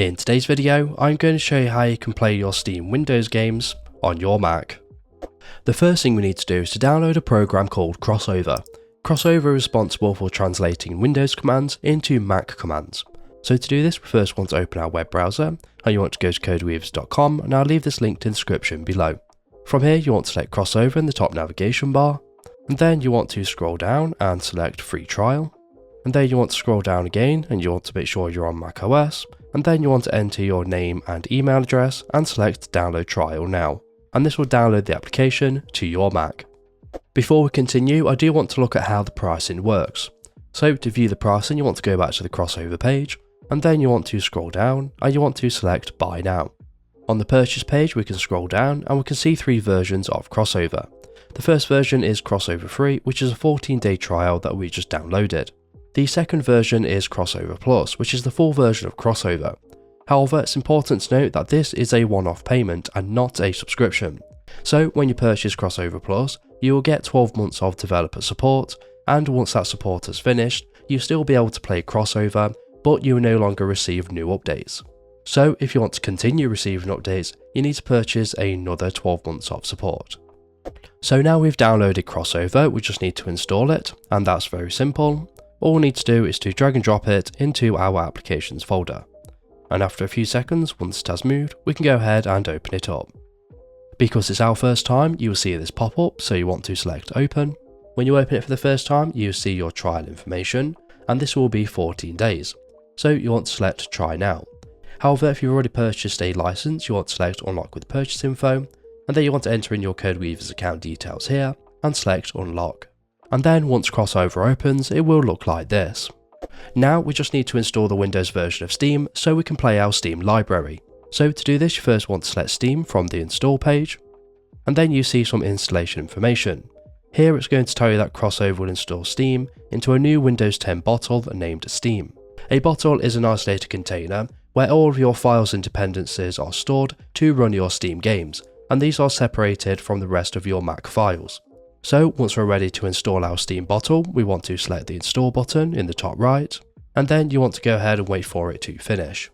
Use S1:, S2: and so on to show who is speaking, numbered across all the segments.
S1: In today's video, I'm going to show you how you can play your Steam Windows games on your Mac. The first thing we need to do is to download a program called Crossover. Crossover is responsible for translating Windows commands into Mac commands. So to do this, we first want to open our web browser, and you want to go to codeweavers.com, and I'll leave this linked in the description below. From here, you want to select Crossover in the top navigation bar, and then you want to scroll down and select Free Trial. And then you want to scroll down again, and you want to make sure you're on Mac OS, and then you want to enter your name and email address and select Download Trial Now, and this will download the application to your Mac. Before we continue, I do want to look at how the pricing works. So to view the pricing, you want to go back to the Crossover page, and then you want to scroll down and you want to select Buy Now. On the purchase page, we can scroll down and we can see three versions of Crossover. The first version is Crossover Free, which is a 14-day trial that we just downloaded. The second version is Crossover Plus, which is the full version of Crossover. However, it's important to note that this is a one-off payment and not a subscription. So when you purchase Crossover Plus, you will get 12 months of developer support, and once that support is finished, you'll still be able to play Crossover, but you will no longer receive new updates. So if you want to continue receiving updates, you need to purchase another 12 months of support. So now we've downloaded Crossover, we just need to install it, and that's very simple. All we need to do is to drag and drop it into our applications folder. And after a few seconds, once it has moved, we can go ahead and open it up. Because it's our first time, you will see this pop up, so you want to select Open. When you open it for the first time, you will see your trial information, and this will be 14 days. So you want to select Try Now. However, if you've already purchased a license, you want to select Unlock with Purchase Info, and then you want to enter in your CodeWeavers account details here, and select Unlock. And then once Crossover opens, it will look like this. Now we just need to install the Windows version of Steam so we can play our Steam library. So to do this, you first want to select Steam from the install page, and then you see some installation information. Here it's going to tell you that Crossover will install Steam into a new Windows 10 bottle named Steam. A bottle is an isolated container where all of your files and dependencies are stored to run your Steam games, and these are separated from the rest of your Mac files. So once we're ready to install our Steam bottle, we want to select the install button in the top right, and then you want to go ahead and wait for it to finish.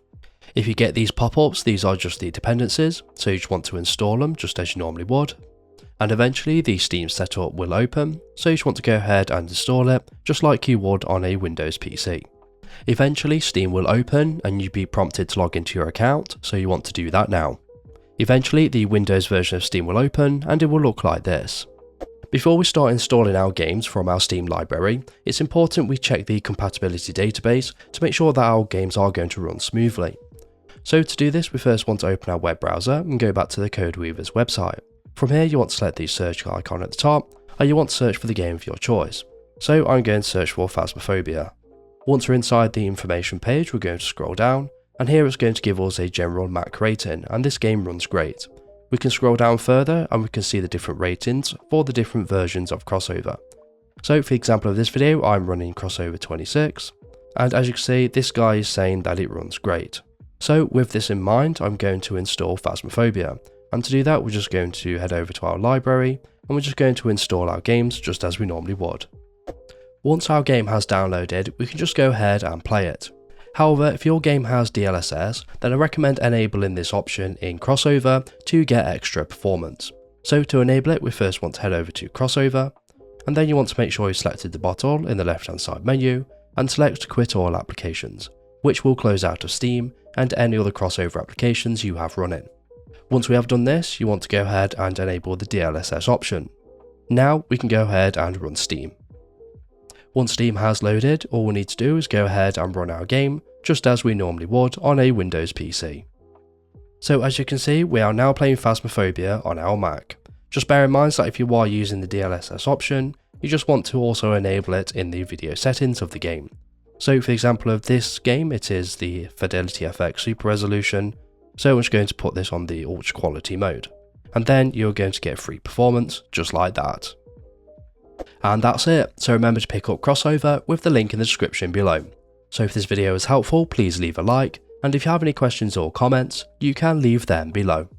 S1: If you get these pop-ups, these are just the dependencies, so you just want to install them just as you normally would. And eventually the Steam setup will open, so you just want to go ahead and install it just like you would on a Windows PC. Eventually Steam will open and you'll be prompted to log into your account, so you want to do that now. Eventually the Windows version of Steam will open and it will look like this. Before we start installing our games from our Steam library, it's important we check the compatibility database to make sure that our games are going to run smoothly. So to do this, we first want to open our web browser and go back to the CodeWeavers website. From here you want to select the search icon at the top, and you want to search for the game of your choice. So I'm going to search for Phasmophobia. Once we're inside the information page, we're going to scroll down, and here it's going to give us a general Mac rating, and this game runs great. We can scroll down further and we can see the different ratings for the different versions of Crossover. So for example of this video, I'm running Crossover 26, and as you can see, this guy is saying that it runs great. So with this in mind, I'm going to install Phasmophobia, and to do that we're just going to head over to our library and we're just going to install our games just as we normally would. Once our game has downloaded, we can just go ahead and play it. However, if your game has DLSS, then I recommend enabling this option in Crossover to get extra performance. So to enable it, we first want to head over to Crossover, and then you want to make sure you selected the bottle in the left hand side menu, and select Quit All Applications, which will close out of Steam and any other Crossover applications you have running. Once we have done this, you want to go ahead and enable the DLSS option. Now we can go ahead and run Steam. Once Steam has loaded, all we need to do is go ahead and run our game just as we normally would on a Windows PC. So as you can see, we are now playing Phasmophobia on our Mac. Just bear in mind that if you are using the DLSS option, you just want to also enable it in the video settings of the game. So for example of this game, it is the Fidelity FX Super Resolution, so I'm just going to put this on the ultra quality mode. And then you're going to get free performance just like that. And that's it, so remember to pick up Crossover with the link in the description below. So if this video is helpful, please leave a like, and if you have any questions or comments, you can leave them below.